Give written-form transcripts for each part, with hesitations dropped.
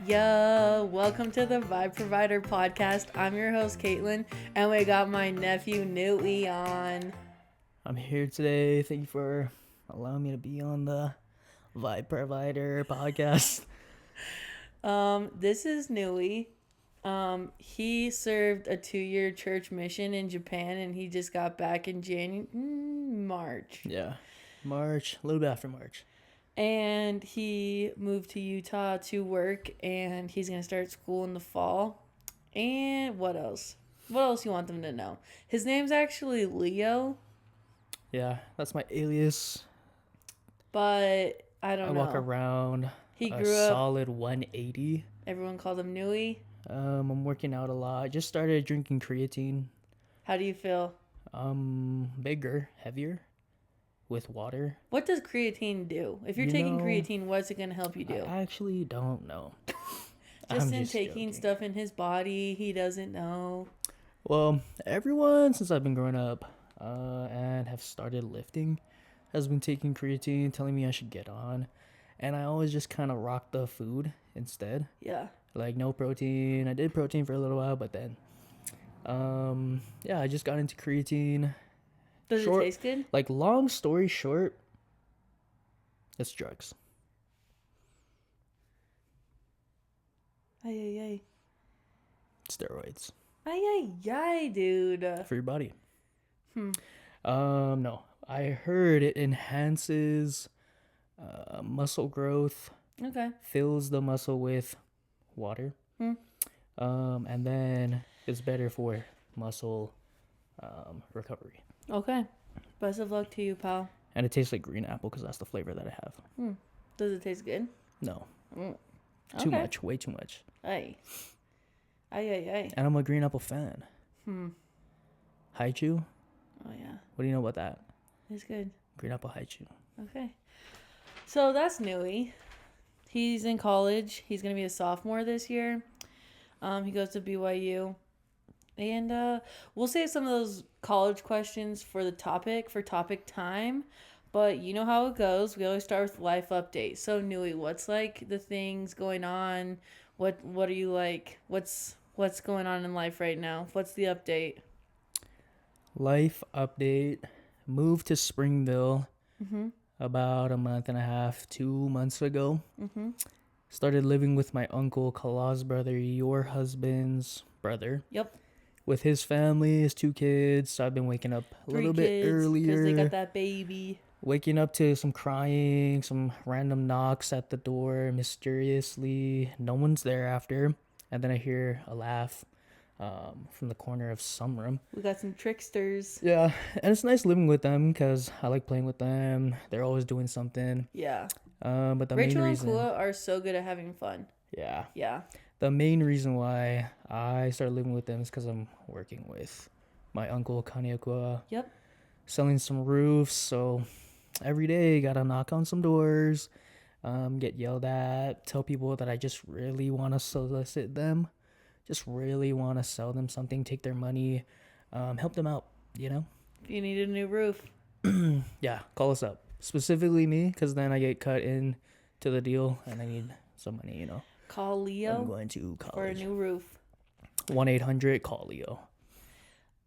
Yo, welcome to the Vibe Provider podcast. I'm your host, Caitlin, and we got my nephew, Newey, on. I'm here today. Thank you for allowing me to be on the Vibe Provider podcast. This is Newey. He served a 2-year church mission in Japan, and he just got back in March. Yeah, March, a little bit after March. And he moved to Utah to work, and he's going to start school in the fall. And what else? What else you want them to know? His name's actually Leo. Yeah, that's my alias. But I don't know. I walk around He a grew up. solid 180. Everyone called him Newey. I'm working out a lot. Just started drinking creatine. How do you feel? Bigger, heavier, with water. What does creatine do? If you're taking creatine, what's it going to help you do? I actually don't know. Just taking stuff in his body, he doesn't know. Well, everyone since I've been growing up and have started lifting has been taking creatine, telling me I should get on. And I always just kind of rock the food instead. Yeah. Like no protein. I did protein for a little while, but then, I just got into creatine. Does it taste good? Like, long story short, it's drugs. Ay. Steroids. Ay, dude. For your body. No. I heard it enhances muscle growth. Okay. Fills the muscle with water. And then it's better for muscle recovery. Okay. Best of luck to you, pal. And it tastes like green apple because that's the flavor that I have. Does it taste good? No. Okay. Too much. Way too much. Ay. And I'm a green apple fan. Haichu? Oh, yeah. What do you know about that? It's good. Green apple haichu. Okay. So that's Newey. He's in college. He's going to be a sophomore this year. He goes to BYU. And we'll save some of those college questions for topic time. But you know how it goes. We always start with life update. So Newey, what's like the things going on? What are you like? What's going on in life right now? What's the update? Life update. Moved to Springville about a month and a half, 2 months ago. Started living with my uncle, Kalau's brother, your husband's brother. Yep. With his family, his 2 kids. So I've been waking up a little bit earlier. Because they got that baby. Waking up to some crying, some random knocks at the door mysteriously. No one's there after. And then I hear a laugh from the corner of some room. We got some tricksters. Yeah, and it's nice living with them because I like playing with them. They're always doing something. Yeah. But the Rachel main reason... and Kua are so good at having fun. Yeah. Yeah. The main reason why I started living with them is because I'm working with my uncle, Kaniakua. Yep. Selling some roofs, so every day gotta knock on some doors, get yelled at, tell people that I just really want to solicit them, just really want to sell them something, take their money, help them out, you know? If you need a new roof. Yeah, call us up. Specifically me, because then I get cut in to the deal and I need some money, you know? Call Leo. I'm going to college. For a new roof. 1-800 call Leo.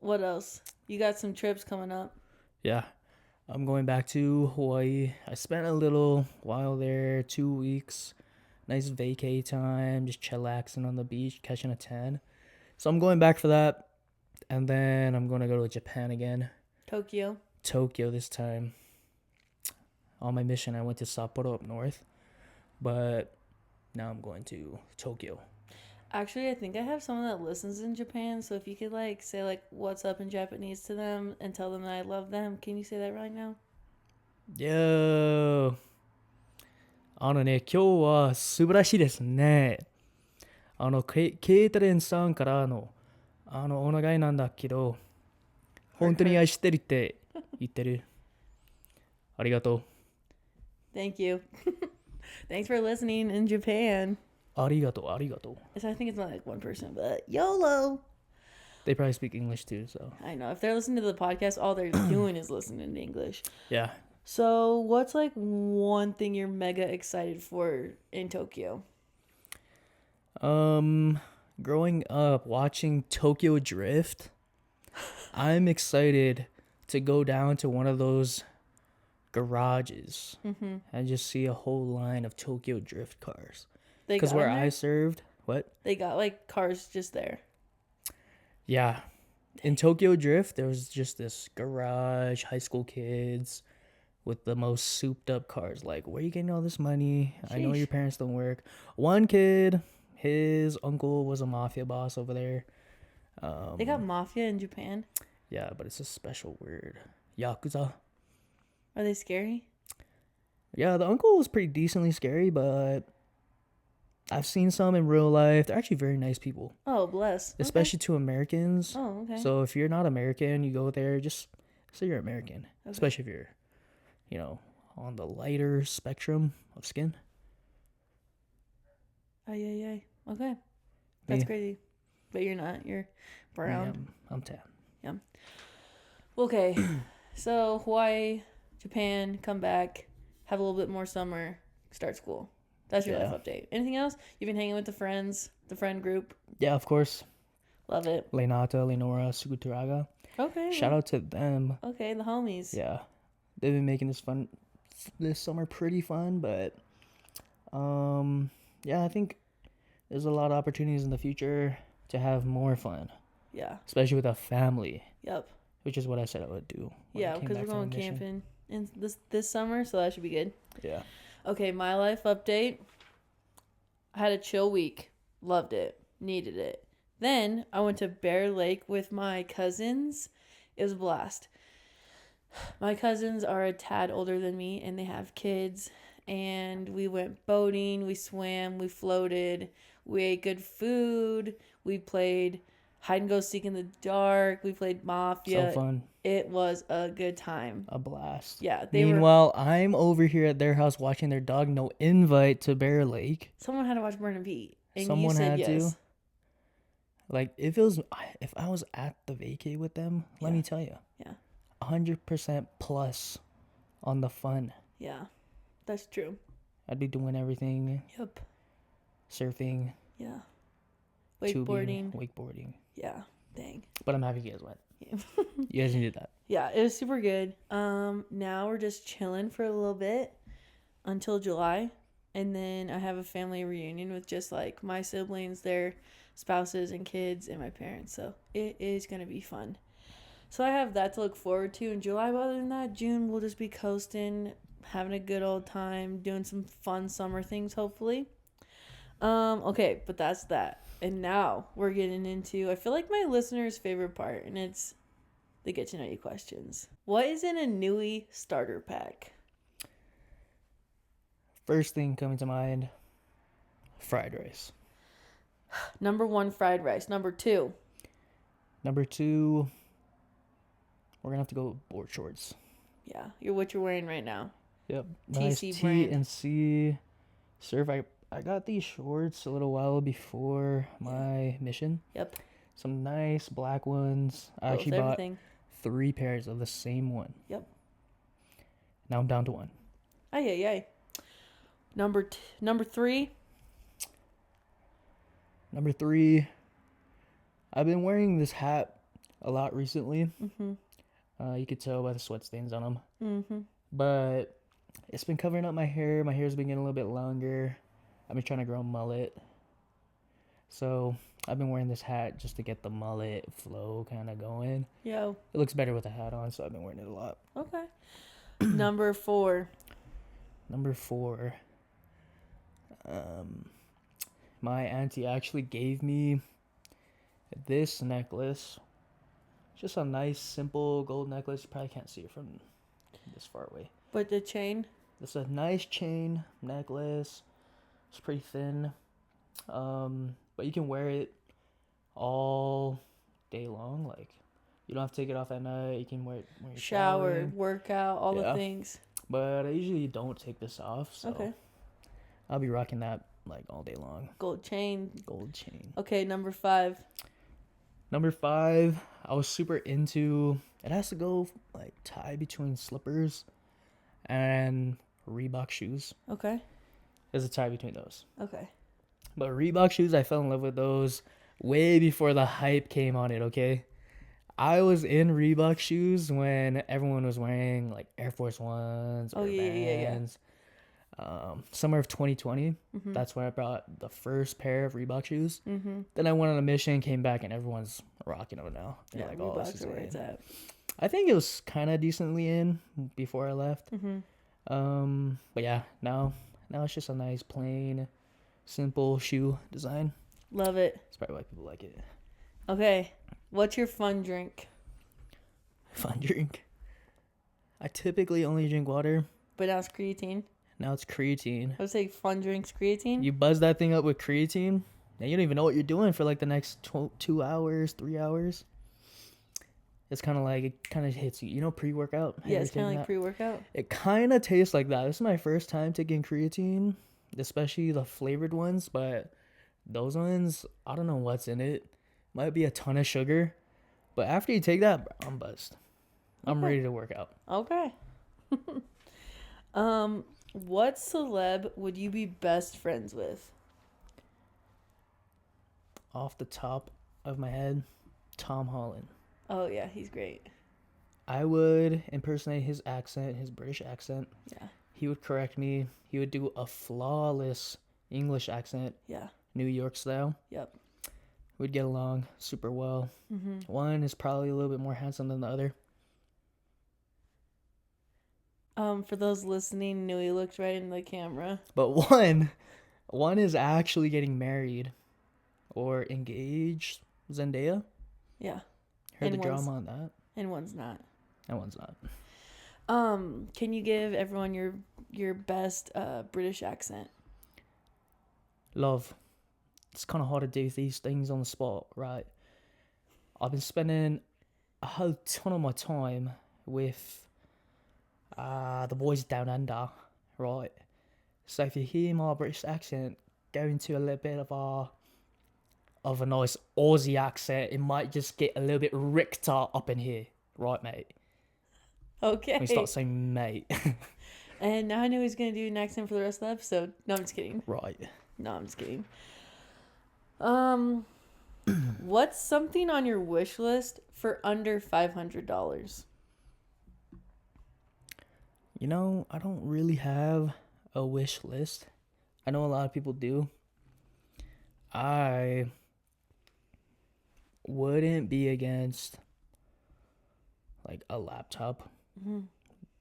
What else? You got some trips coming up. Yeah. I'm going back to Hawaii. I spent a little while there, 2 weeks. Nice vacay time, just chillaxing on the beach, catching a tan. So I'm going back for that. And then I'm going to go to Japan again. Tokyo this time. On my mission, I went to Sapporo up north. But now I'm going to Tokyo. Actually, I think I have someone that listens in Japan. So if you could say what's up in Japanese to them and tell them that I love them. Can you say that right now? Yo. 今日は素晴らしいですね。ケイタレンさんからのお願いなんだけど、本当に愛してるって言ってる。ありがとう。Thank you. Thanks for listening in Japan. ありがとう。I think it's not like one person, but YOLO. They probably speak English too, so. I know. If they're listening to the podcast, all they're doing is listening to English. Yeah. So, what's like one thing you're mega excited for in Tokyo? Growing up watching Tokyo Drift, I'm excited to go down to one of those garages and just see a whole line of Tokyo Drift cars. They Because got where in I there? served, what? They got like cars just there. Yeah. In Tokyo Drift, there was just this garage, high school kids with the most souped up cars. Like, where are you getting all this money? I know Sheesh. your parents don't work. One kid, his uncle was a mafia boss over there. They got mafia in Japan. Yeah, but it's a special word. Yakuza. Are they scary? Yeah, the uncle was pretty decently scary, but I've seen some in real life. They're actually very nice people, Oh, bless. Okay. especially to Americans. Oh, okay. So if you're not American, you go there, just say you're American, Okay. especially if you're, on the lighter spectrum of skin. Ay. Okay. That's Me, crazy. But you're not. You're brown. I'm tan. Yeah. Okay. So Hawaii, Japan, come back, have a little bit more summer, start school. That's your life update. Anything else? You've been hanging with the friends, the friend group. Yeah, of course. Love it. Lenata, Lenora, Suguturaga. Okay. Shout out to them. Okay, the homies. Yeah, they've been making this summer pretty fun. But yeah, I think there's a lot of opportunities in the future to have more fun, Yeah. especially with a family, Yep. which is what I said I would do. when I Yeah, came because back we're from going the mission. camping in this summer, so that should be good. Yeah. Okay, my life update. I had a chill week. Loved it. Needed it. Then I went to Bear Lake with my cousins. It was a blast. My cousins are a tad older than me and they have kids. And we went boating, we swam, we floated, we ate good food, we played hide and go seek in the dark, we played Mafia. So fun. It was a good time. A blast. Yeah, Meanwhile, I'm over here at their house watching their dog. No invite to Bear Lake. Someone had to watch Burn and Pete. And Someone you said had yes. to. Like, if I was at the vacay with them, let me tell you. Yeah. 100% plus on the fun. Yeah. That's true. I'd be doing everything. Yep. Surfing. Yeah. Tubing, Wakeboarding. wakeboarding. Yeah. Dang. But I'm happy you guys went. Yeah. You guys needed that. Yeah, it was super good. Now we're just chilling for a little bit until July. And then I have a family reunion with just like my siblings, their spouses and kids, and my parents. So it is going to be fun. So I have that to look forward to in July. But other than that, June we'll just be coasting, having a good old time, doing some fun summer things, hopefully. Okay, but that's that. And now we're getting into, I feel like my listeners' favorite part, and it's the get to know you questions. What is in a Nui starter pack? First thing coming to mind, fried rice. Number 1, fried rice. Number 2. Number 2, we're going to have to go with board shorts. Yeah, what you're wearing right now. Yep. TC Nice T brand. and C surf. I got these shorts a little while before my mission. Yep. Some nice black ones. I With actually bought everything. 3 pairs of the same one. Yep. Now I'm down to 1. Ay. Number 3. Number 3, I've been wearing this hat a lot recently. Mm-hmm. You could tell by the sweat stains on them. Mm-hmm. But it's been covering up my hair. My hair's been getting a little bit longer. I've been trying to grow a mullet. So I've been wearing this hat just to get the mullet flow kind of going. Yo. It looks better with a hat on, so I've been wearing it a lot. Okay. Number 4. Number 4. My auntie actually gave me this necklace. Just a nice, simple gold necklace. You probably can't see it from this far away. But the chain? It's a nice chain necklace. It's pretty thin. But you can wear it all day long. Like, you don't have to take it off at night. You can wear it when you're Shower, showering. workout, all the Yeah. things. But I usually don't take this off, so Okay. I'll be rocking that like all day long. Gold chain. Gold chain. Okay, number 5. Number 5, I was super into. It has to go like tie between slippers and Reebok shoes. Okay. There's a tie between those. Okay. But Reebok shoes, I fell in love with those way before the hype came on it, okay? I was in Reebok shoes when everyone was wearing like Air Force Ones Oh or yeah, yeah, yeah, Vans. Summer of 2020, yeah. Mhm. that's when I brought the first pair of Reebok shoes. Mhm. Then I went on a mission, came back, and everyone's rocking them now. They're Yeah, like, "Oh, this Reeboks is are where it's in." at. I think it was kind of decently in before I left. Mhm. But yeah, now it's just a nice plain, simple shoe design. Love it. That's probably why people like it. Okay, what's your fun drink? Fun drink. I typically only drink water. But now it's creatine. Now it's creatine. I would say fun drinks creatine. You buzz that thing up with creatine, and you don't even know what you're doing for like the next 2 hours, 3 hours. It's kind of like, it kind of hits you. You know, pre-workout? Have you Yeah, ever it's kind of taken like that? pre-workout. It kind of tastes like that. This is my first time taking creatine, especially the flavored ones, but those ones, I don't know what's in it. Might be a ton of sugar, but after you take that, I'm buzzed. I'm Okay. ready to work out. Okay. What celeb would you be best friends with? Off the top of my head, Tom Holland. Oh yeah, he's great. I would impersonate his accent, his British accent. Yeah. He would correct me. He would do a flawless English accent, Yeah. New York style. Yep. We'd get along super well. Mhm. One is probably a little bit more handsome than the other. For those listening, Nui looked right in the camera. But one is actually getting married or engaged. Zendaya. Yeah. Heard And the one's- drama on that. And one's not. And one's not. Can you give everyone your best British accent? Love. It's kind of hard to do these things on the spot, right? I've been spending a whole ton of my time with the boys down under, right? So if you hear my British accent go into a little bit of a nice Aussie accent, it might just get a little bit Richter up in here, right, mate? Okay. We start saying mate. And now I know he's gonna do an accent for the rest of the episode. No, I'm just kidding. Right. No, I'm just kidding. What's something on your wish list for under $500? You know, I don't really have a wish list. I know a lot of people do. I wouldn't be against like a laptop, Mm-hmm.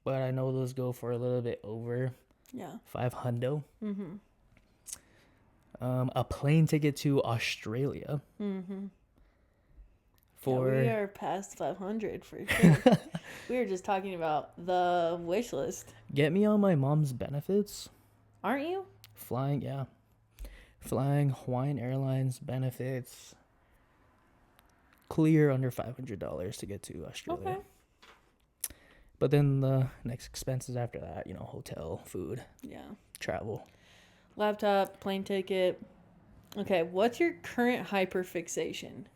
but I know those go for a little bit over Yeah. $500. Mm-hmm. A plane ticket to Australia Mm-hmm. for Yeah, we are past 500 for sure. We were just talking about the wish list. get me on my mom's benefits. Aren't you? Flying, yeah. Flying Hawaiian Airlines benefits. Clear under $500 to get to Australia. Okay. But then the next expenses after that, you know, hotel, food, Yeah. travel. Laptop, plane ticket. Okay, what's your current hyperfixation?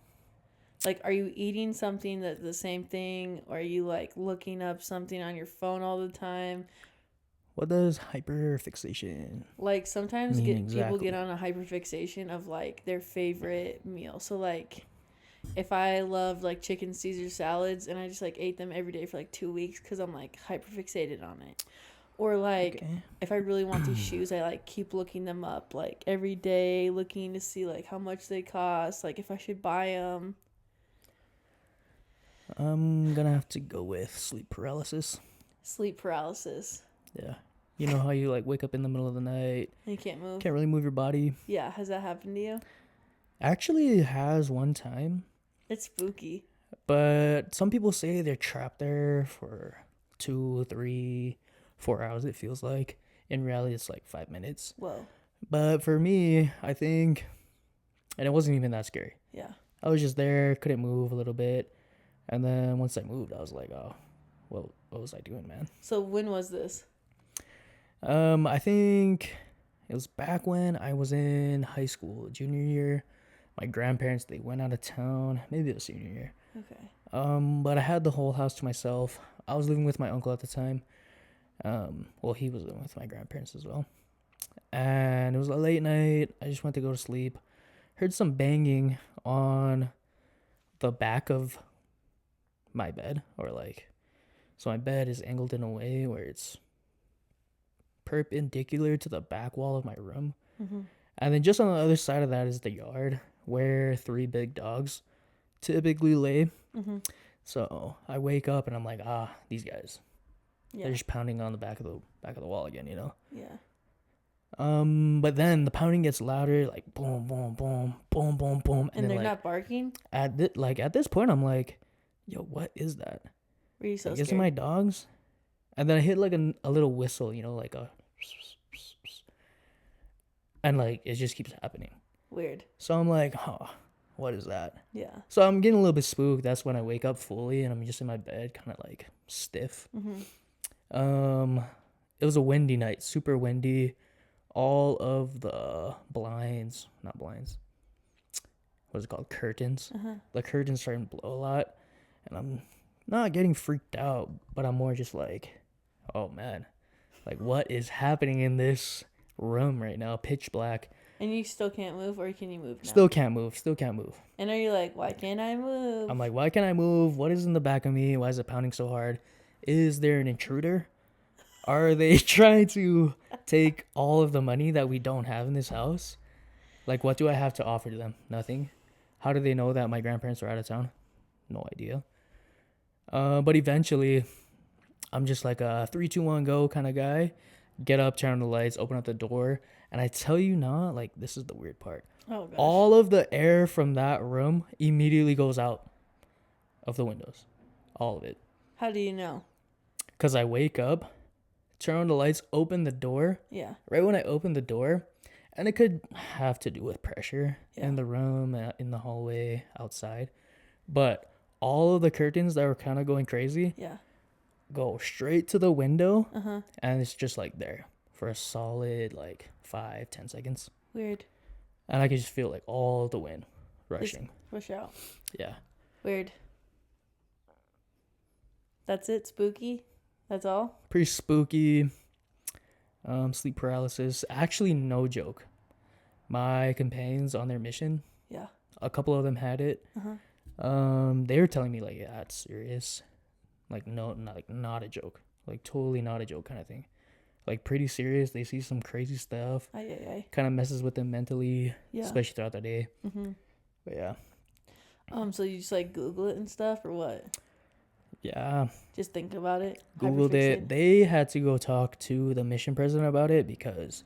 Like, are you eating something that's the same thing? Or are you, like, looking up something on your phone all the time? What does hyperfixation? Like, sometimes Mean people exactly. get on a hyperfixation of, like, their favorite meal. So, like, if I love, like, chicken Caesar salads and I just, like, ate them every day for, like, 2 weeks because I'm, like, hyperfixated on it. Or, like, Okay. if I really want these shoes, I, like, keep looking them up, like, every day, looking to see, like, how much they cost, like, if I should buy them. I'm gonna have to go with sleep paralysis. Sleep paralysis. Yeah. You know how you like wake up in the middle of the night, And you can't move. can't really move your body. Yeah, has that happened to you? Actually, it has one time, It's spooky. but some people say they're trapped there for 2, 3, 4 hours. It feels like. In reality, it's like 5 minutes. Whoa. But for me, I think, and it wasn't even that scary. Yeah. I was just there, couldn't move a little bit, and then once I moved, I was like, oh, what was I doing, man? So when was this? I think it was back when I was in high school, junior year. My grandparents, they went out of town. Maybe it was senior year. Okay. But I had the whole house to myself. I was living with my uncle at the time. Well, he was living with my grandparents as well. and it was a late night. I just went to go to sleep. Heard some banging on the back of my bed, or like, so my bed is angled in a way where it's perpendicular to the back wall of my room. Mm-hmm. And then just on the other side of that is the yard where 3 big dogs typically lay. Mm-hmm. So I wake up and I'm like, these guys. Yeah. They're just pounding on the back of the wall again, Yeah. But then the pounding gets louder, like boom, boom, boom, boom, boom, boom, And then they're like not barking? at this point, I'm like, yo, what is that? Were you so Like, scared? is it my dogs? And then I hit like a little whistle, like a, and like it just keeps happening. Weird. So I'm like, what is that? Yeah. So I'm getting a little bit spooked. That's when I wake up fully and I'm just in my bed, kind of like stiff. Mm-hmm. It was a windy night, super windy. All of the blinds, not blinds, what is it called? Curtains. Uh-huh. The curtains starting to blow a lot. And I'm not getting freaked out, but I'm more just like, oh man, like what is happening in this room right now? Pitch black. And you still can't move, or can you move now? Still can't move. And are you like, why can't I move? I'm like, why can't I move? What is in the back of me? Why is it pounding so hard? Is there an intruder? Are they trying to take all of the money that we don't have in this house? Like, what do I have to offer to them? Nothing. How do they know that my grandparents are out of town? No idea. But eventually, I'm just like a 3, 2, 1, go kind of guy. Get up, turn on the lights, open up the door. And I tell you not, like, this is the weird part. Oh, gosh. All of the air from that room immediately goes out of the windows. All of it. How do you know? Because I wake up, turn on the lights, open the door. Yeah. Right when I open the door, and it could have to do with pressure Yeah. in the room, in the hallway, outside. But all of the curtains that were kind of going crazy Yeah. go straight to the window, Uh-huh. and it's just like there for a solid like 5-10 seconds. Weird. And I could just feel like all the wind rushing. Push out. Yeah. Weird. That's it? Spooky? That's all? Pretty spooky. Sleep paralysis. Actually, no joke. My companions on their mission, Yeah. a couple of them had it. Uh-huh. They were telling me like, yeah, it's serious. Like, no, not a joke. Like, totally not a joke kind of thing. Like, pretty serious. They see some crazy stuff. Aye. Kind of messes with them mentally, Yeah. especially throughout the day. Mm-hmm. But yeah. So you just like Google it and stuff, or what? Yeah. Just think about it? Googled it. Hyperfixate? They had to go talk to the mission president about it because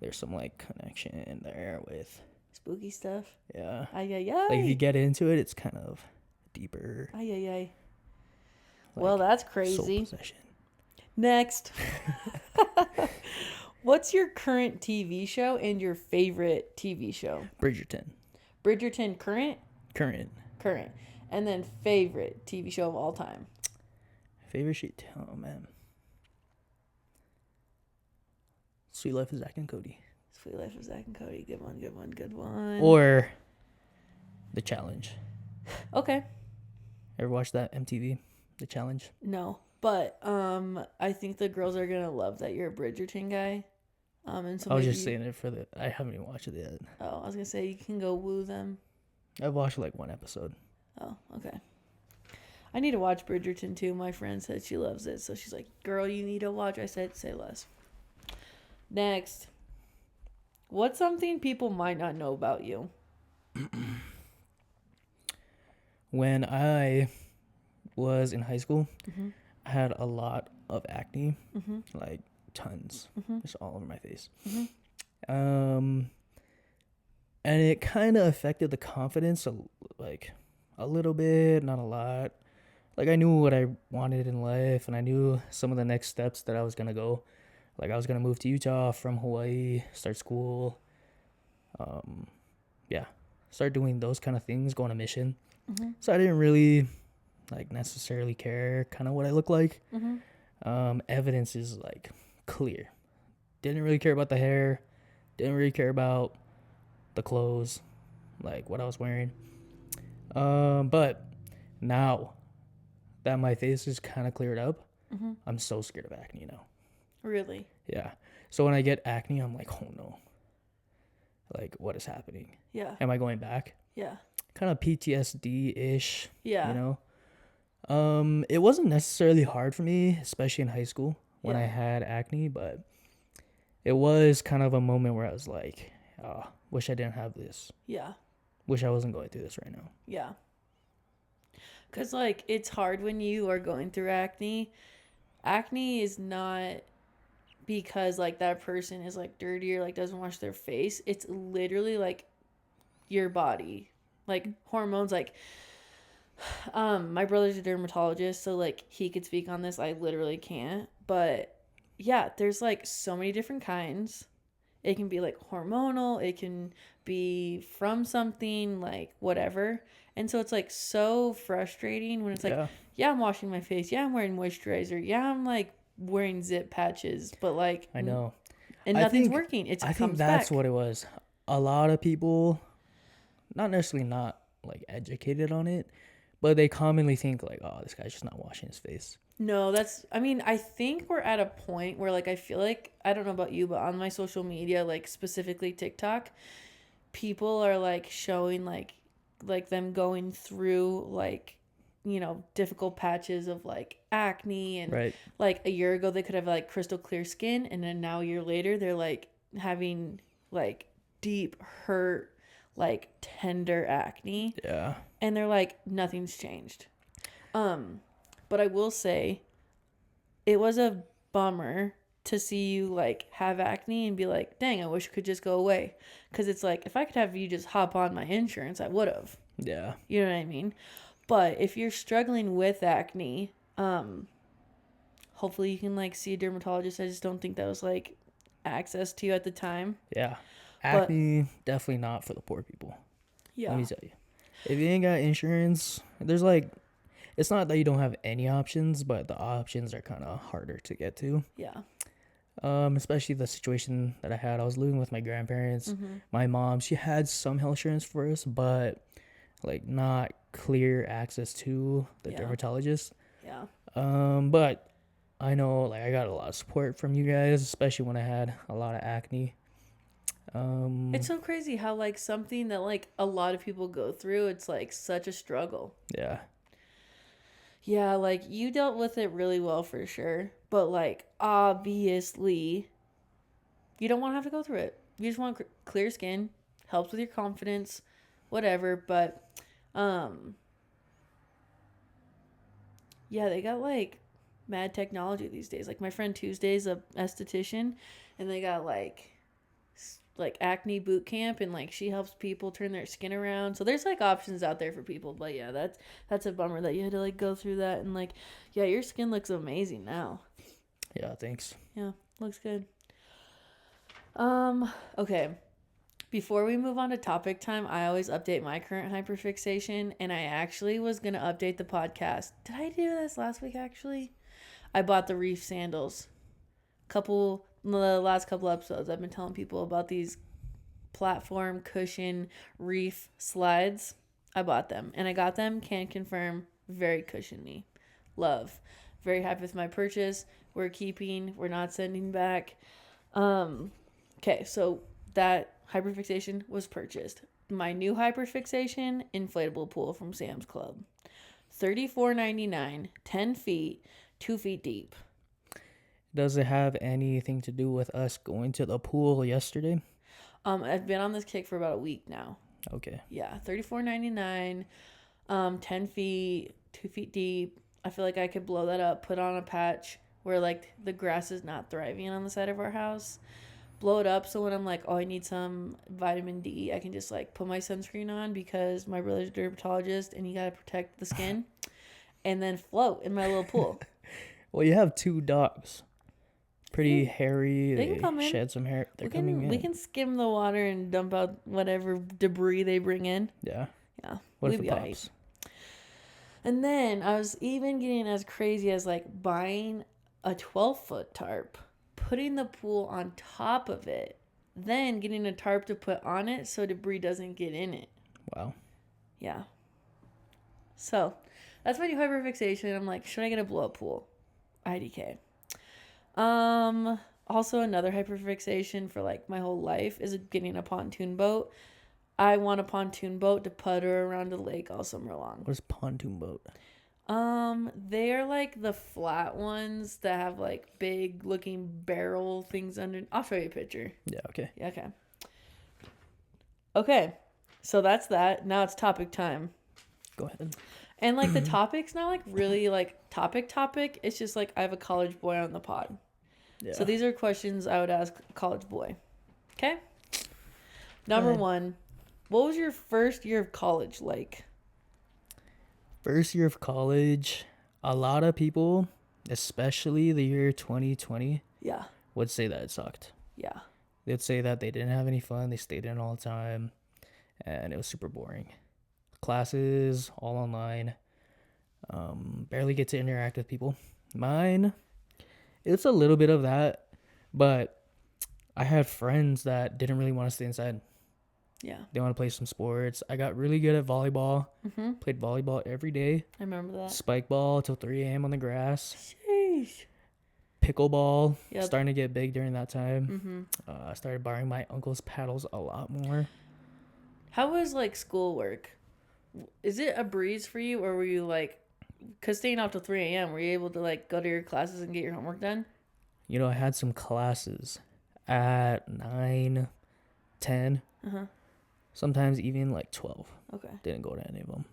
there's some like connection there with, Spooky stuff? yeah. Aye. Like, if you get into it, it's kind of deeper. Aye. Like, Well, that's soul crazy. possession. Next. What's your current TV show and your favorite TV show? Bridgerton. Bridgerton current? Current. Current. And then favorite TV show of all time? Favorite sheet. Oh, man. Sweet Life of Zach and Cody. Sweet Life of Zach and Cody. Good one. Or The Challenge. Okay. Ever watch that MTV? The Challenge? No. But I think the girls are gonna love that you're a Bridgerton guy. And so I was maybe just saying it for the... I haven't even watched it yet. Oh, I was gonna say you can go woo them. I've watched like one episode. Oh, okay. I need to watch Bridgerton too. My friend said she loves it, so she's like, "Girl, you need to watch." I said, "Say less." Next, what's something people might not know about you? When I was in high school, Mm-hmm. I had a lot of acne, Mm-hmm. like tons, Mm-hmm. just all over my face. Mm-hmm. And it kind of affected the confidence, like a little bit, not a lot. Like, I knew what I wanted in life, and I knew some of the next steps that I was gonna go. Like, I was gonna move to Utah from Hawaii, start school, start doing those kind of things, go on a mission. Mm-hmm. So I didn't really like necessarily care kind of what I look like. Mm-hmm. Evidence is like clear. Didn't really care about the hair, didn't really care about the clothes, like what I was wearing. But now that my face is kind of cleared up, Mm-hmm. I'm so scared of acne now. Really? Yeah. So when I get acne, I'm like, oh no, like what is happening? Yeah. Am I going back? Yeah. Kind of PTSD ish, you Yeah. know. It wasn't necessarily hard for me, especially in high school when I Yeah. had acne, but it was kind of a moment where I was like, oh, wish I didn't have this. Yeah. Wish I wasn't going through this right now. Yeah. Because, like, it's hard when you are going through acne. Acne is not because, like, that person is, like, dirty or, like, doesn't wash their face. It's literally, like, your body. Like, hormones, like, my brother's a dermatologist, so, like, he could speak on this. I literally can't. But, yeah, there's, like, so many different kinds. It can be like hormonal, it can be from something, like whatever. And so it's like so frustrating when it's like, Yeah, yeah, I'm washing my face. Yeah, I'm wearing moisturizer. Yeah, I'm like wearing zip patches, but like, I know. and I nothing's think working. It I think comes that's back. what it was. A lot of people, not necessarily not like educated on it, but they commonly think like, oh, this guy's just not washing his face. No, I mean, I think we're at a point where like, I feel like, I don't know about you, but on my social media, like specifically TikTok, people are like showing like them going through like difficult patches of like acne and Right. like a year ago they could have like crystal clear skin and then now a year later they're like having like deep hurt like tender acne Yeah. and they're like nothing's changed. But I will say it was a bummer to see you like have acne and be like, dang, I wish it could just go away. Because it's like, if I could have you just hop on my insurance, I would have. Yeah. You know what I mean? But if you're struggling with acne, hopefully you can like see a dermatologist. I just don't think that was like access to you at the time. Yeah. But Acne, definitely not for the poor people. Let yeah, me tell you. If you ain't got insurance, there's like, it's not that you don't have any options, but the options are kind of harder to get to. yeah, Especially the situation that I had. I was living with my grandparents. mm-hmm. My mom, she had some health insurance for us, but like not clear access to the Yeah, dermatologist. yeah. But I know like I got a lot of support from you guys, especially when I had a lot of acne. It's so crazy how like something that like a lot of people go through, it's like such a struggle. Yeah. Yeah, like you dealt with it really well for sure. But like obviously, you don't want to have to go through it. You just want clear skin, helps with your confidence, whatever. But um yeah, they got like mad technology these days. Like my friend Tuesday's a esthetician and they got like acne boot camp and like she helps people turn their skin around. So there's like options out there for people. But yeah, that's a bummer that you had to like go through that and like yeah, your skin looks amazing now. Yeah, thanks. Yeah, looks good. Okay. Before we move on to topic time, I always update my current hyperfixation and I actually was going to update the podcast. Did I do this last week actually? I bought the reef sandals. The last couple episodes I've been telling people about these platform cushion reef slides. I bought them and I got them, can confirm, very cushiony. Love. Very happy with my purchase. We're keeping, we're not sending back. Okay, so that hyperfixation was purchased. My new hyperfixation inflatable pool from Sam's Club. $34.99, 10 feet, 2 feet deep. Does it have anything to do with us going to the pool yesterday? I've been on this kick for about a week now. Okay. Yeah, $34.99, 10 feet, 2 feet deep. I feel like I could blow that up, put on a patch where like the grass is not thriving on the side of our house. Blow it up so when I'm like, oh, I need some vitamin D, I can just like put my sunscreen on because my brother's a dermatologist and you gotta protect the skin, and then float in my little pool. Well, you have two dogs. Pretty hairy. They can come in. Shed some hair. They're coming in. We can skim the water and dump out whatever debris they bring in. Yeah. Yeah. What if we'd it be alright. pops? And then I was even getting as crazy as like buying a 12-foot tarp, putting the pool on top of it, then getting a tarp to put on it so debris doesn't get in it. Wow. Yeah. So that's my new hyperfixation. I'm like, should I get a blow up pool? IDK. Also another hyperfixation for like my whole life is getting a pontoon boat. I want a pontoon boat to putter around a lake all summer long. What is pontoon boat? They are like the flat ones that have like big looking barrel things under. I'll show you a picture. Yeah, okay. Yeah, okay. Okay. So that's that. Now it's topic time. Go ahead. And like the topic's not like really like topic. It's just like I have a college boy on the pod. Yeah. So these are questions I would ask a college boy. Okay? Number one, what was your first year of college like? First year of college, a lot of people, especially the year 2020, Yeah. would say that it sucked. Yeah. They'd say that they didn't have any fun, they stayed in all the time, and it was super boring. Classes, all online, barely get to interact with people. Mine, it's a little bit of that, but I had friends that didn't really want to stay inside. Yeah. They want to play some sports. I got really good at volleyball. Mm-hmm. Played volleyball every day. I remember that. Spike ball till 3 a.m. on the grass. Sheesh. Pickleball, Yep. starting to get big during that time. Mm-hmm. I started borrowing my uncle's paddles a lot more. How was like schoolwork? Is it a breeze for you, or were you like, because staying out till 3 a.m., were you able to like go to your classes and get your homework done? You know, I had some classes at 9, 10, sometimes even like 12. Okay. Didn't go to any of them,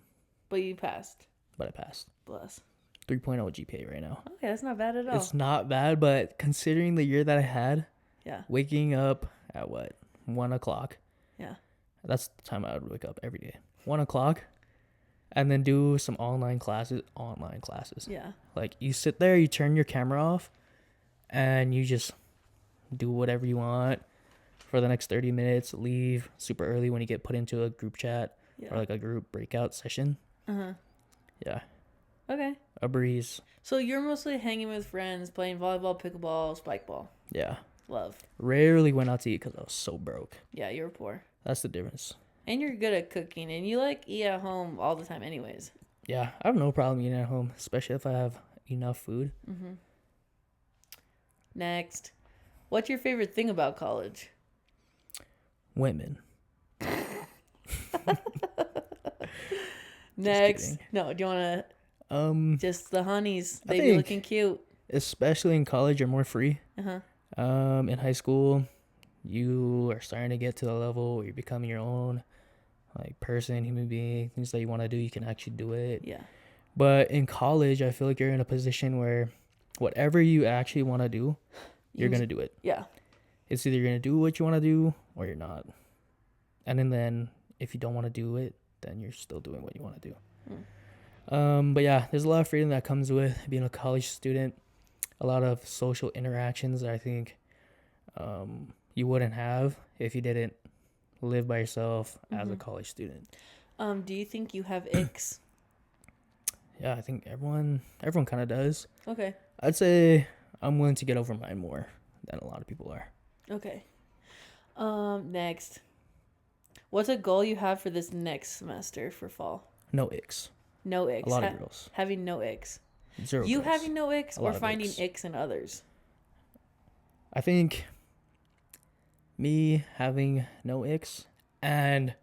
But you passed. but I passed. Bless. 3.0 GPA right now. Okay, that's not bad at all. It's not bad, but considering the year that I had, Yeah. waking up at what, 1 o'clock? Yeah. That's the time I would wake up every day. 1 o'clock, and then do some online classes. Yeah. Like, you sit there, you turn your camera off, and you just do whatever you want for the next 30 minutes. Leave super early when you get put into a group chat Yeah. or like a group breakout session. Uh-huh. Yeah, Okay. a breeze. So you're mostly hanging with friends, playing volleyball, pickleball, spike ball. Yeah. Love. Rarely went out to eat because I was so broke. Yeah, you were poor. That's the difference. And you're good at cooking, and you like eat at home all the time anyways. Yeah, I have no problem eating at home, especially if I have enough food. Mm-hmm. Next. What's your favorite thing about college? Women. Next. kidding. No, do you want to... Just the honeys. I They be think- looking cute. Especially in college, you're more free. Uh-huh. In high school, you are starting to get to the level where you're becoming your own like person, human being. Things that you want to do, you can actually do it. Yeah. But in college, I feel like you're in a position where whatever you actually want to do, you're going to do it. Yeah. It's either you're going to do what you want to do or you're not. And then if you don't want to do it, then you're still doing what you want to do. But yeah, there's a lot of freedom that comes with being a college student. A lot of social interactions that I think you wouldn't have if you didn't live by yourself as a college student. Do you think you have icks? Yeah, I think everyone kind of does. Okay. I'd say I'm willing to get over mine more than a lot of people are. Okay. Next. What's a goal you have for this next semester for fall? No icks. No icks. A lot of girls. Having no icks. Zero You girls. having no icks A or lot of finding icks. icks in others? I think me having no icks and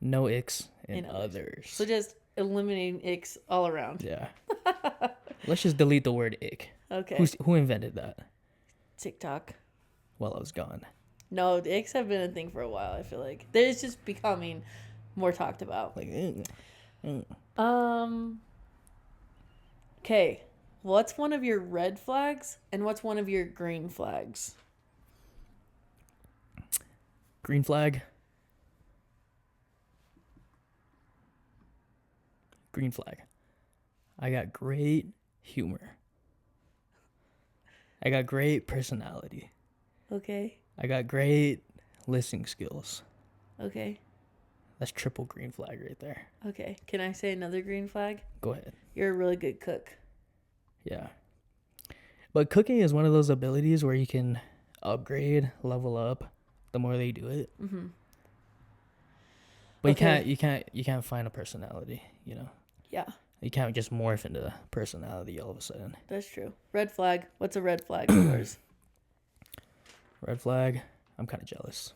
no icks in others. So just eliminating icks all around. Yeah. Let's just delete the word ick. Okay. Who invented that? TikTok. While I was gone. No, the icks have been a thing for a while, I feel like. It's just becoming more talked about. Like, Okay. What's one of your red flags and what's one of your green flags? green flag. Green flag. I got great humor. I got great personality. Okay. I got great listening skills. Okay. That's triple green flag right there. Okay. Can I say another green flag? Go ahead. You're a really good cook. Yeah. But cooking is one of those abilities where you can upgrade, level up the more they do it. Mm-hmm. But Okay. you can't find a personality, you know. Yeah. You can't just morph into personality all of a sudden. That's true. Red flag. What's a red flag of yours? Red flag. I'm kind of jealous.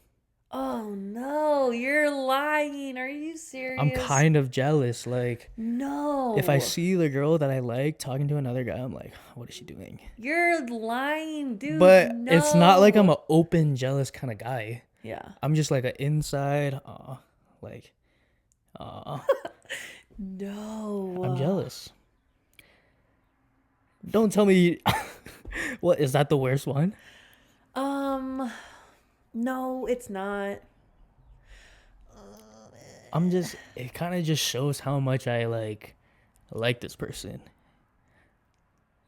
Oh no, you're lying. Are you serious? I'm kind of jealous. Like, no. if I see the girl that I like talking to another guy, I'm like, what is she doing? You're lying, dude. But no. it's not like I'm an open, jealous kind of guy. Yeah. I'm just like an inside, like, no. I'm jealous. Don't tell me. What is that? The worst one? No, it's not. It kind of just shows how much I like this person.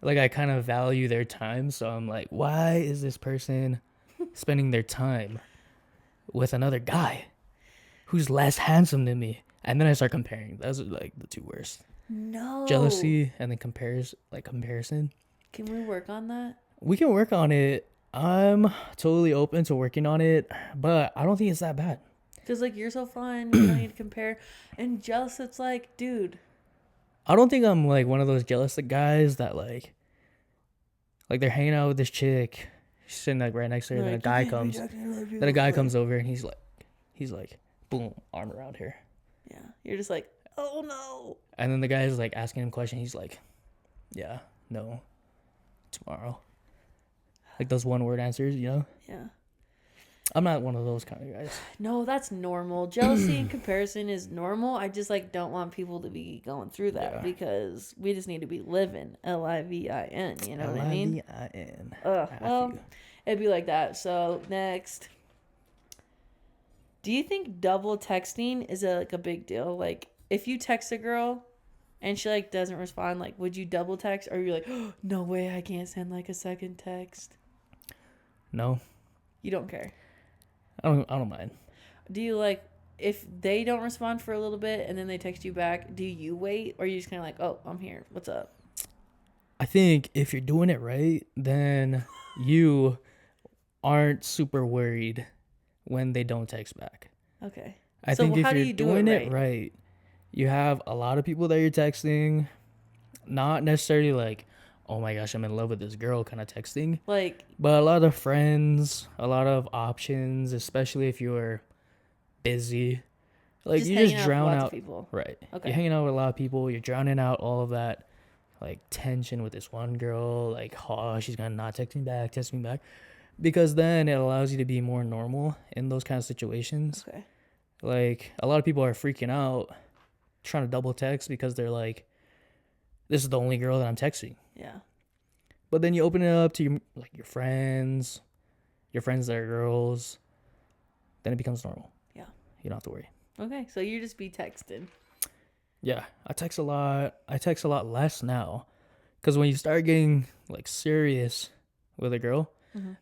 Like, I kind of value their time, so I'm like, why is this person spending their time with another guy who's less handsome than me? And then I start comparing. Those are like the two worst. No. Jealousy and then comparison. Can we work on that? We can work on it. I'm totally open to working on it, but I don't think it's that bad. Because, like, you're so fun. You don't need to compare. And jealous, it's like, dude. I don't think I'm, like, one of those jealous guys that, like they're hanging out with this chick. She's sitting, like, right next to her. Then a guy comes. Then a guy comes over, and he's like, boom, arm around her. Yeah. You're just like, oh, no. And then the guy's, like, asking him questions. He's like, yeah, no, tomorrow. Like, those one-word answers, you know? Yeah. I'm not one of those kind of guys. No, that's normal. Jealousy and comparison is normal. I just, like, don't want people to be going through that because we just need to be living. Livin. You know what I mean? Livin. Well, it'd be like that. So, next. Do you think double texting is a big deal? Like, if you text a girl and she, like, doesn't respond, like, would you double text? Or are you like, oh, no way, I can't send, like, a second text? No. You don't care? I don't mind. Do you, like, if they don't respond for a little bit and then they text you back, do you wait? Or are you just kind of like, oh, I'm here. What's up? I think if you're doing it right, then you aren't super worried when they don't text back. Okay. I think if you're doing it right, you have a lot of people that you're texting, not necessarily like, oh my gosh, I'm in love with this girl kind of texting. Like, but a lot of friends, a lot of options, especially if you're busy. Like, you just drown out people. Right. Okay. You're hanging out with a lot of people, you're drowning out all of that like tension with this one girl, like, oh, she's gonna not text me back. Because then it allows you to be more normal in those kind of situations. Okay. Like, a lot of people are freaking out trying to double text because they're like, this is the only girl that I'm texting. Yeah. But then you open it up to your friends that are girls, then it becomes normal. Yeah. You don't have to worry. Okay, so you just be texting. Yeah, I text a lot. I text a lot less now, because when you start getting like serious with a girl,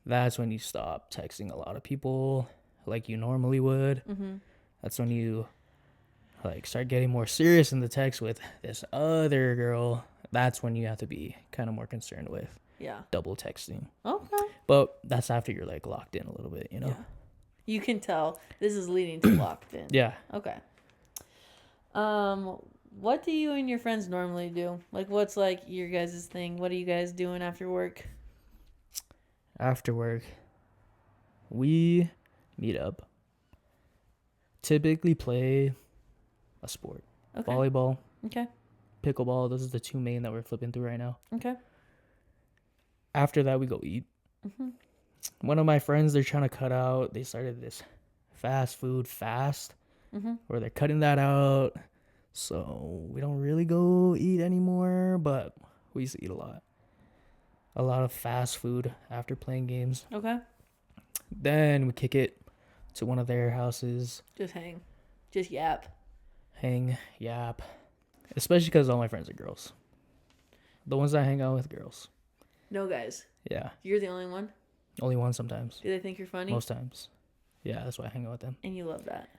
that's when you stop texting a lot of people like you normally would. That's when you like start getting more serious in the text with this other girl. That's when you have to be kind of more concerned with double texting. Okay. But that's after you're like locked in a little bit, you know? Yeah. You can tell this is leading to locked in. Yeah. Okay. What do you and your friends normally do? Like, what's like your guys' thing? What are you guys doing after work? After work, we meet up. Typically play a sport. Okay. Volleyball. Okay. Pickleball. Those are the two main that we're flipping through right now. Okay. After that, we go eat. One of my friends, they're trying to cut out. They started this fast food fast where they're cutting that out. So we don't really go eat anymore, but we used to eat a lot. A lot of fast food after playing games. Okay. Then we kick it to one of their houses. Just hang. Just yap. Hang, yap. Especially because all my friends are girls. The ones that I hang out with, girls. No guys. Yeah. You're the only one? Only one sometimes. Do they think you're funny? Most times. Yeah, that's why I hang out with them. And you love that?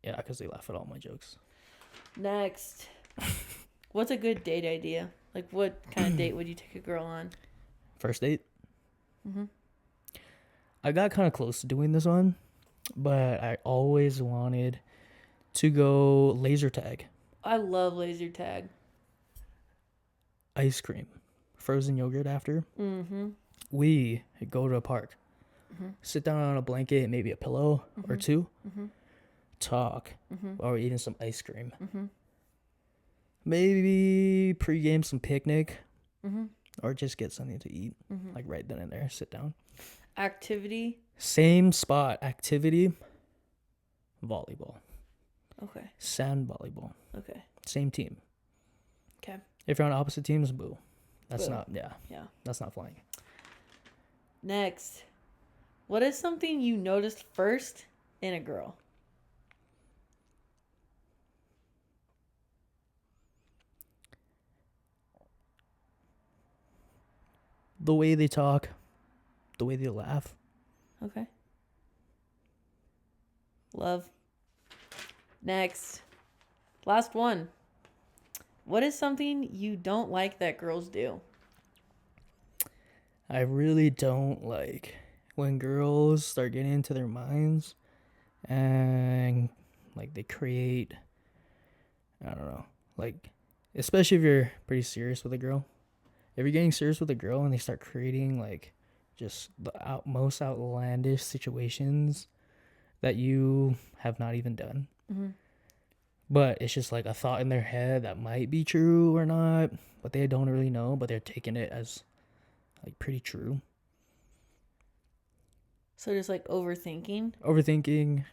Yeah, because they laugh at all my jokes. Next. What's a good date idea? Like, what kind of date would you take a girl on? First date? I got kind of close to doing this one, but I always wanted to go laser tag. I love laser tag. ice cream, frozen yogurt after. Mm-hmm. We go to a park, Mm-hmm. sit down on a blanket, maybe a pillow or two, Mm-hmm. talk Mm-hmm. while we're eating some ice cream. Mm-hmm. Maybe pregame some picnic Mm-hmm. or just get something to eat, Mm-hmm. like right then and there, sit down. Activity. Same spot, activity, volleyball, Okay. sand volleyball, Okay. same team. Okay. If you're on opposite teams, boo. That's Boo. not, Yeah. that's not flying. Next, what is something you noticed first in a girl? The way they talk, the way they laugh. Okay. Love. Next, last one. What is something you don't like that girls do? I really don't like when girls start getting into their minds and like they create, I don't know, like especially if you're pretty serious with a girl. If you're getting serious with a girl and they start creating like just the most outlandish situations that you have not even done. Mm-hmm. But it's just like a thought in their head that might be true or not, but they don't really know, but they're taking it as like pretty true. So just like overthinking. Overthinking,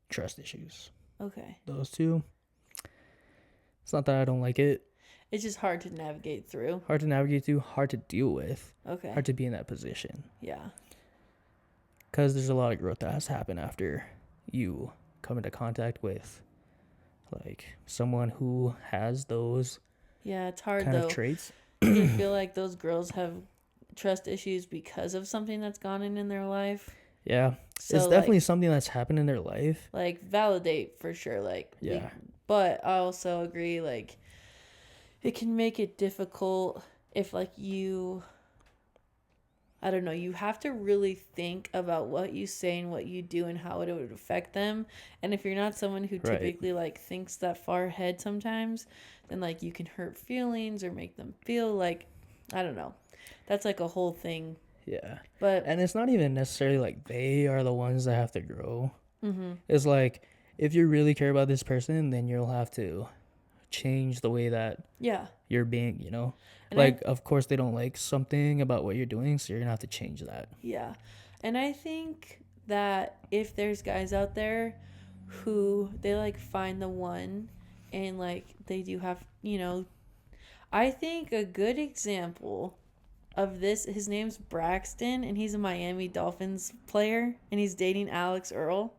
trust issues. Okay. Those two. It's not that I don't like it. It's just hard to navigate through. Hard to navigate through, hard to deal with, Okay. hard to be in that position. Yeah. Because there's a lot of growth that has happened after you come into contact with like someone who has those Yeah, it's hard kind though. of traits. I feel like those girls have trust issues because of something that's gone in their life. Yeah. So it's definitely something that's happened in their life. like validate for sure. Like Yeah. but I also agree like it can make it difficult if like you I don't know, you have to really think about what you say and what you do and how it would affect them. And if you're not someone who Right. typically like thinks that far ahead sometimes, then like you can hurt feelings or make them feel like I don't know. That's like a whole thing. Yeah. But And it's not even necessarily like they are the ones that have to grow. mm-hmm. It's like if you really care about this person, then you'll have to change the way that Yeah. you're being, And like of course they don't like something about what you're doing, so you're gonna have to change that. Yeah. And I think that if there's guys out there who they like find the one and like they do have, I think a good example of this, his name's Braxton and he's a Miami Dolphins player and he's dating Alex Earl.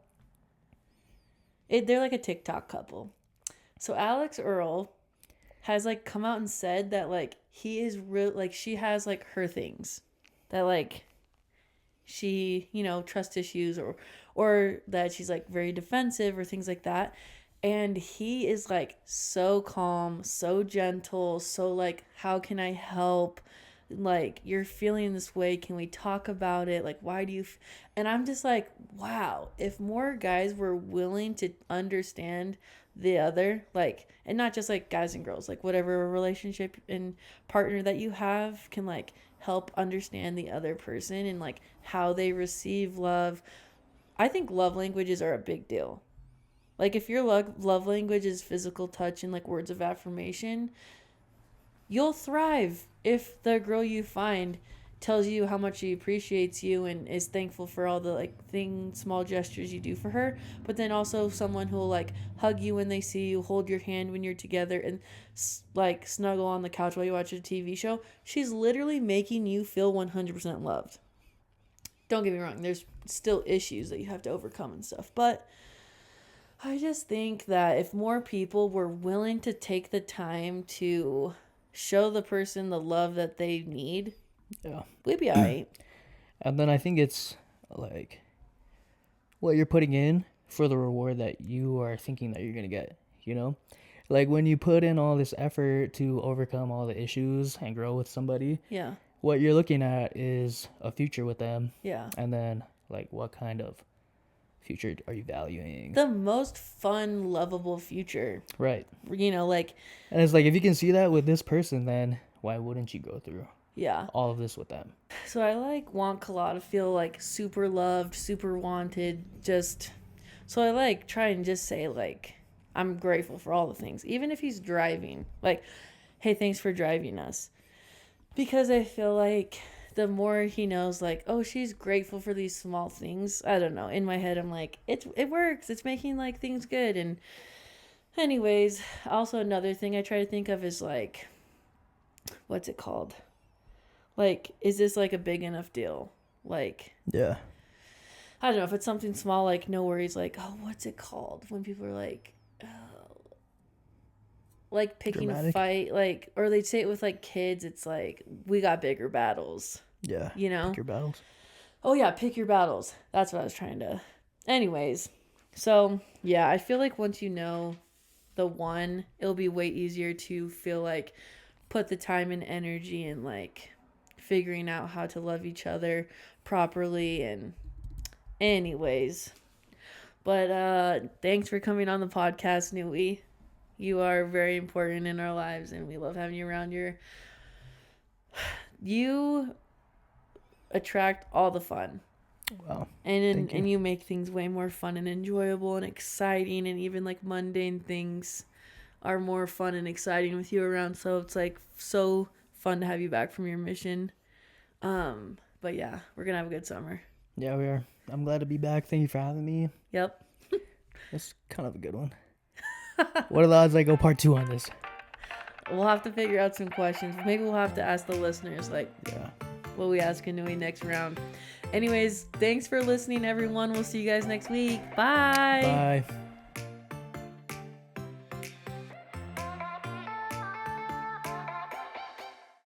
They're like a TikTok couple. So Alex Earl has like come out and said that like he is real like she has like her things that like she trust issues or that she's like very defensive or things like that, and he is like so calm, so gentle, so like how can I help, like you're feeling this way, can we talk about it, like why do you and I'm just like wow, if more guys were willing to understand the other, like, and not just like guys and girls, like whatever relationship and partner that you have can like help understand the other person and like how they receive love. I think love languages are a big deal. Like if your love language is physical touch and like words of affirmation, you'll thrive if the girl you find tells you how much she appreciates you and is thankful for all the like small gestures you do for her, but then also someone who will like hug you when they see you, hold your hand when you're together, and like snuggle on the couch while you watch a TV show. She's literally making you feel 100% loved. Don't get me wrong, there's still issues that you have to overcome and stuff, but I just think that if more people were willing to take the time to show the person the love that they need, Yeah. we'd be alright. And then I think it's like what you're putting in for the reward that you are thinking that you're gonna get, like when you put in all this effort to overcome all the issues and grow with somebody, Yeah. what you're looking at is a future with them. Yeah. And then like what kind of future are you valuing? The most fun, lovable future. Right. Like, And it's like if you can see that with this person, then why wouldn't you go through Yeah. all of this with them? So I like want Kala to feel like super loved, super wanted. Just so I like try and just say like I'm grateful for all the things, even if he's driving. Like, hey, thanks for driving us, because I feel like the more he knows, like, oh, she's grateful for these small things. I don't know. In my head, I'm like, it works. It's making like things good. And anyways, also another thing I try to think of is like, what's it called? Like, is this like a big enough deal? Like, Yeah. I don't know if it's something small, like no worries. Like, oh, what's it called when people are like picking Dramatic? a fight, like, or they'd say it with like kids. It's like we got bigger battles. Yeah. You know? Pick your battles. Oh yeah, pick your battles. That's what I was trying to. Anyways, so yeah, I feel like once you know the one, it'll be way easier to feel like put the time and energy in like figuring out how to love each other properly. And anyways, but thanks for coming on the podcast, Nui. You are very important in our lives and we love having you around. You attract all the fun. Wow. And you make things way more fun and enjoyable and exciting, and even like mundane things are more fun and exciting with you around. So it's like so fun to have you back from your mission. But yeah, we're gonna have a good summer. Yeah, we are. I'm glad to be back. Thank you for having me. Yep. That's kind of a good one. What are the odds I go part 2 on this? We'll have to figure out some questions. Maybe we'll have to ask the listeners like what we ask Inui next round. Anyways, thanks for listening, everyone. We'll see you guys next week. Bye. Bye.